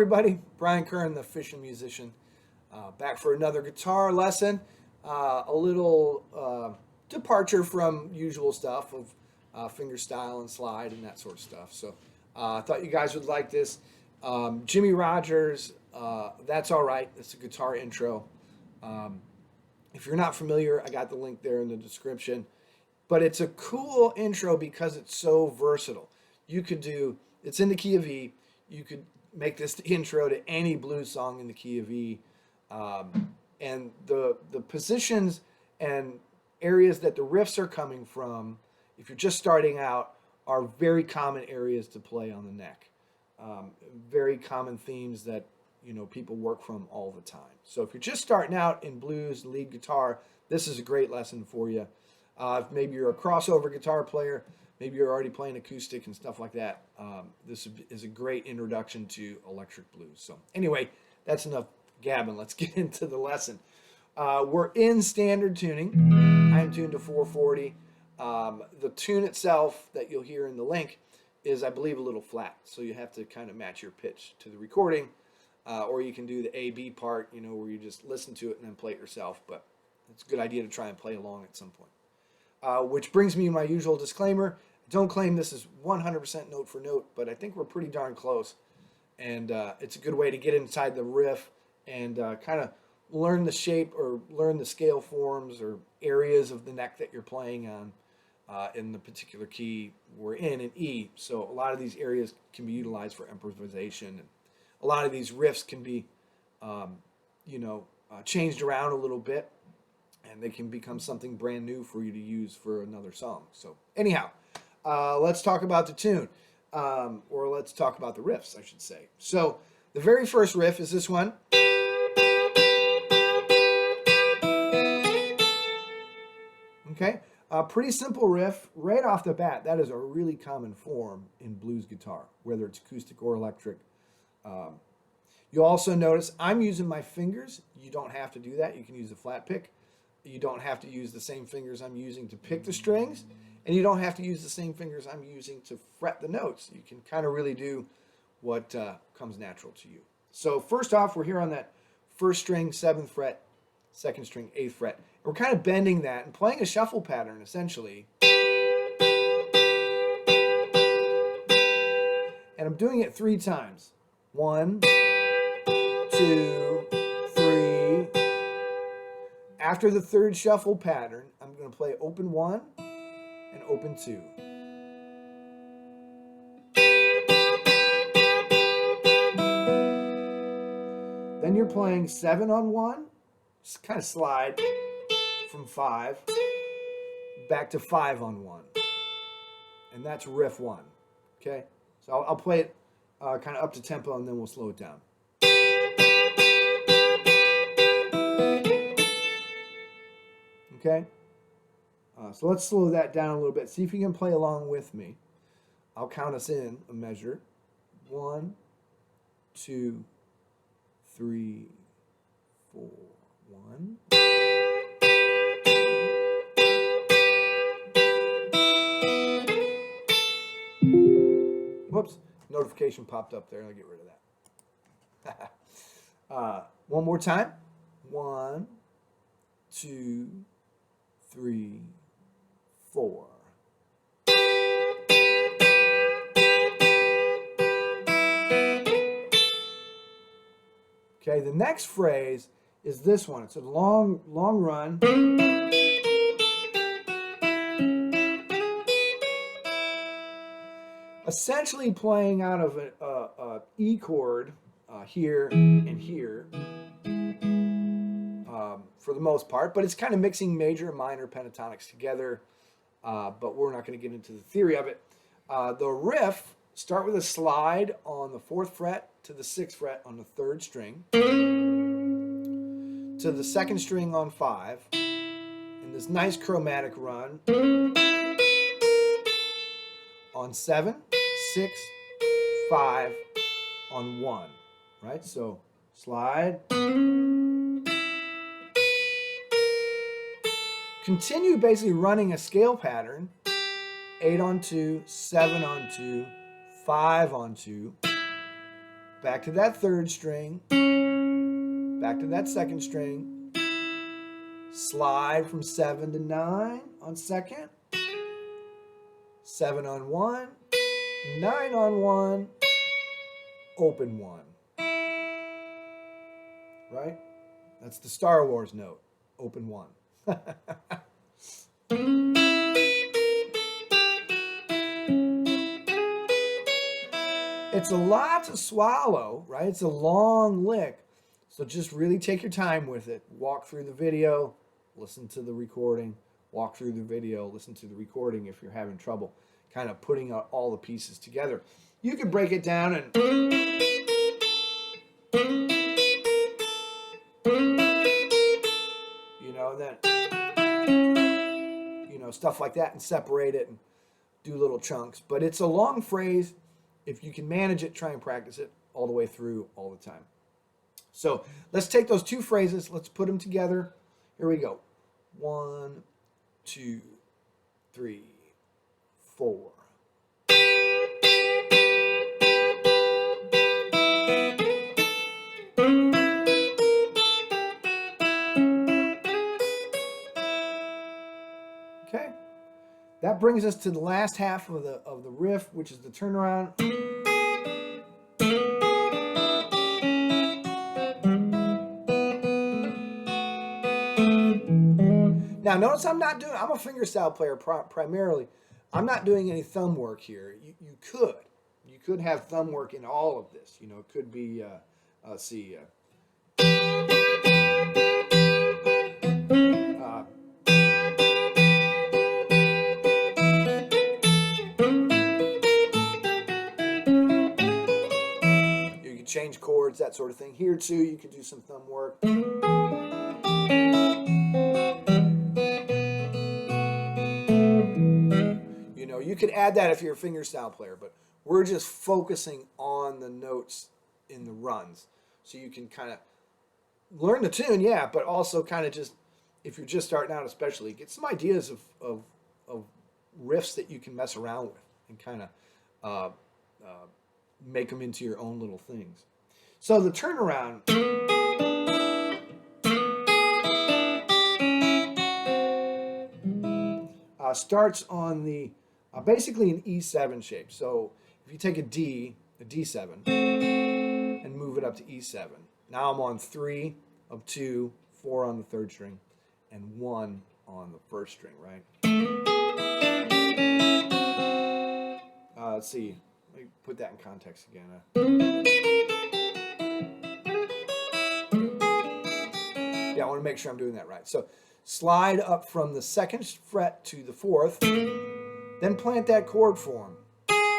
everybody, Brian Kern, the official musician, back for another guitar lesson. A little departure from usual stuff of finger style and slide and that sort of stuff. So I thought you guys would like this. Jimmie Rodgers, That's Alright. It's a guitar intro. If you're not familiar, I got the link there in the description. But it's a cool intro because it's so versatile. You could do, it's in the key of E. You could make this the intro to any blues song in the key of E. And the positions and areas that the riffs are coming from, if you're just starting out, are very common areas to play on the neck. Very common themes that people work from all the time. So if you're just starting out in blues, lead guitar, this is a great lesson for you. If maybe you're a crossover guitar player, maybe you're already playing acoustic and stuff like that, this is a great introduction to electric blues. So anyway, that's enough gabbing. Let's get into the lesson. We're in standard tuning. I am tuned to 440. The tune itself that you'll hear in the link is, I believe, a little flat. So you have to kind of match your pitch to the recording. Or you can do the A-B part, where you just listen to it and then play it yourself. But it's a good idea to try and play along at some point. Which brings me to my usual disclaimer. I don't claim this is 100% note for note, but I think we're pretty darn close. And it's a good way to get inside the riff and kind of learn the shape or learn the scale forms or areas of the neck that you're playing on in the particular key we're in E. So a lot of these areas can be utilized for improvisation. And a lot of these riffs can be, changed around a little bit. And they can become something brand new for you to use for another song. So anyhow, let's talk about the tune. Or let's talk about the riffs, I should say. So the very first riff is this one. Okay, pretty simple riff right off the bat. That is a really common form in blues guitar, whether it's acoustic or electric. You'll also notice I'm using my fingers. You don't have to do that. You can use a flat pick. You don't have to use the same fingers I'm using to pick the strings, and you don't have to use the same fingers I'm using to fret the notes. You can kind of really do what comes natural to you. So first off, we're here on that first string, 7th fret, second string, 8th fret. And we're kind of bending that and playing a shuffle pattern, essentially. And I'm doing it 3 times. 1, 2, 3. After the third shuffle pattern, I'm going to play open 1 and open 2. Then you're playing 7 on 1, just kind of slide from 5 back to 5 on 1. And that's riff 1. Okay? So I'll play it kind of up to tempo and then we'll slow it down. Okay? So let's slow that down a little bit. See if you can play along with me. I'll count us in a measure. 1, 2, 3, 4. 1. Whoops. Notification popped up there. I'll get rid of that. One more time. 1, 2, 3, 4. Okay, the next phrase is this one. It's a long run. Essentially playing out of a E chord here and here. For the most part, but it's kind of mixing major and minor pentatonics together, but we're not going to get into the theory of it. The riff, start with a slide on the 4th fret to the 6th fret on the 3rd string, to the 2nd string on 5, in this nice chromatic run, on 7, 6, 5, on 1, right? So slide. Continue basically running a scale pattern, 8 on 2, 7 on 2, 5 on 2, back to that third string, back to that second string, slide from 7 to 9 on second, 7 on 1, 9 on 1, open 1. Right? That's the Star Wars note, open 1. It's a lot to swallow, right? It's a long lick. So just really take your time with it. Walk through the video, listen to the recording, walk through the video, listen to the recording if you're having trouble kind of putting out all the pieces together. You can break it down and then stuff like that, and separate it and do little chunks. But it's a long phrase. If you can manage it, try and practice it all the way through all the time. So let's take those two phrases, let's put them together. Here we go. 1, 2, 3, 4. Okay, that brings us to the last half of the riff, which is the turnaround. Now, notice I'm a fingerstyle player primarily. I'm not doing any thumb work here. You could have thumb work in all of this. It could be, let's see. You can change chords, that sort of thing. Here too, you can do some thumb work. You could add that if you're a fingerstyle player, but we're just focusing on the notes in the runs. So you can kind of learn the tune, yeah, but also kind of just, if you're just starting out especially, get some ideas of riffs that you can mess around with and kind of make them into your own little things. So the turnaround starts on the basically an E7 shape. So if you take a D7, and move it up to E7. Now I'm on 3 of 2, 4 on the third string, and 1 on the first string, right? Let's see. Let me put that in context again. Yeah, I want to make sure I'm doing that right. So slide up from the 2nd fret to the 4th, then plant that chord form.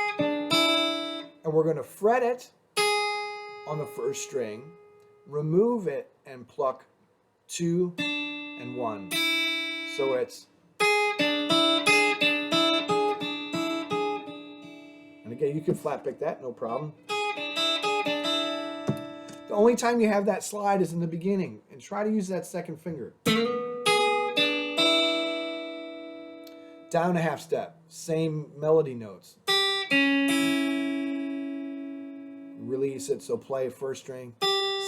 And we're going to fret it on the first string, remove it, and pluck 2 and 1. So it's, and again, you can flat pick that, no problem. The only time you have that slide is in the beginning, and try to use that second finger. Down a half step, same melody notes. Release it, so play first string,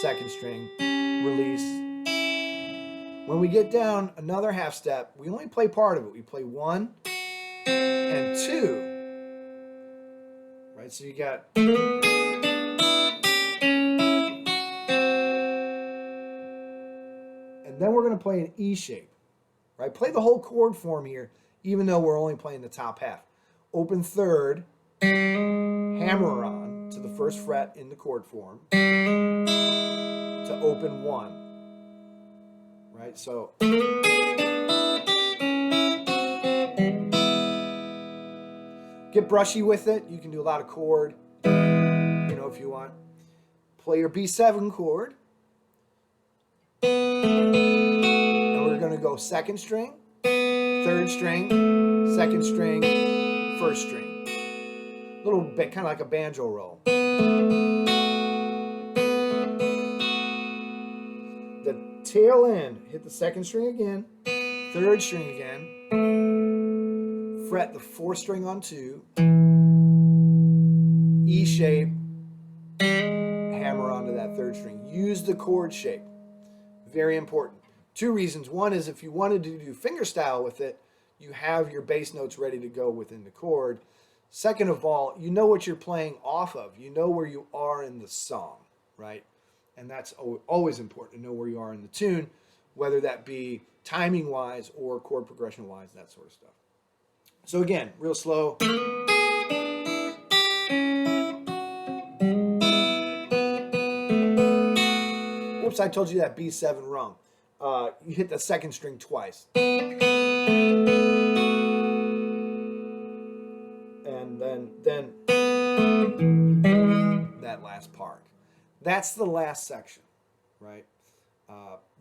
second string, release. When we get down another half step, we only play part of it. We play 1 and 2. Right, so you got, and then we're going to play an E shape. Right, play the whole chord form here, even though we're only playing the top half. Open third, hammer on to the first fret in the chord form to open 1. Right, so get brushy with it. You can do a lot of chord, if you want. Play your B7 chord. And we're going to go second string, third string, second string, first string. A little bit kind of like a banjo roll. The tail end, hit the second string again, third string again, fret the 4th string on 2, E shape, that third string. Use the chord shape. Very important. Two reasons. One is if you wanted to do fingerstyle with it, you have your bass notes ready to go within the chord. Second of all, you know what you're playing off of. You know where you are in the song, right? And that's always important to know where you are in the tune, whether that be timing-wise or chord progression-wise, that sort of stuff. So again, real slow. Whoops, I told you that B7 wrong. You hit the second string twice. And then that last part. That's the last section, right?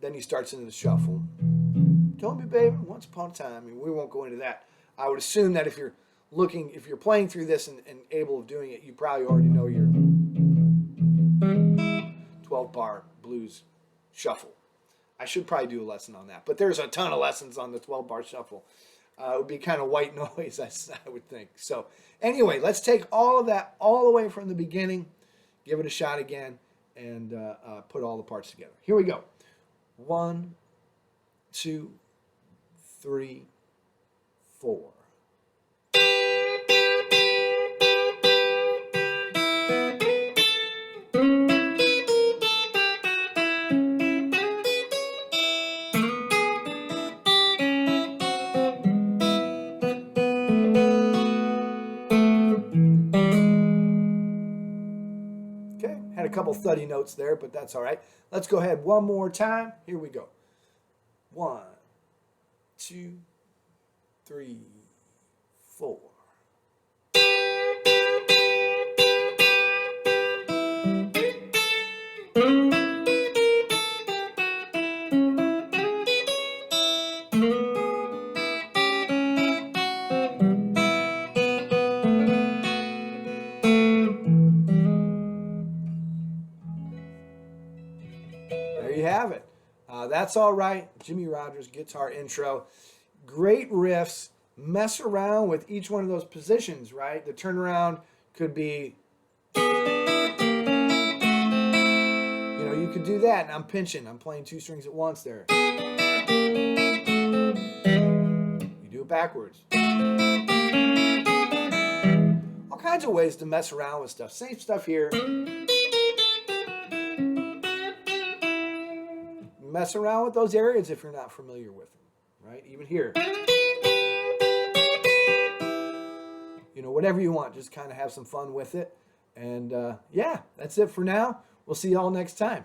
Then he starts into the shuffle. Told me, baby, once upon a time. I mean, we won't go into that. I would assume that if you're playing through this and able of doing it, you probably already know your 12-bar blues shuffle. I should probably do a lesson on that, but there's a ton of lessons on the 12-bar shuffle. It would be kind of white noise, I would think. So anyway, let's take all of that all the way from the beginning, give it a shot again, and put all the parts together. Here we go. 1, 2, 3, 4. Okay, had a couple thuddy notes there, but that's all right. Let's go ahead one more time. Here we go. 1, 2, 3, 4. There you have it. That's All Right, Jimmie Rodgers guitar intro. Great riffs. Mess around with each one of those positions, right? The turnaround could be, you could do that, and I'm pinching. I'm playing 2 strings at once there. You do it backwards. All kinds of ways to mess around with stuff. Same stuff here. Mess around with those areas if you're not familiar with them, right? Even here. Whatever you want, just kind of have some fun with it. And yeah, that's it for now. We'll see you all next time.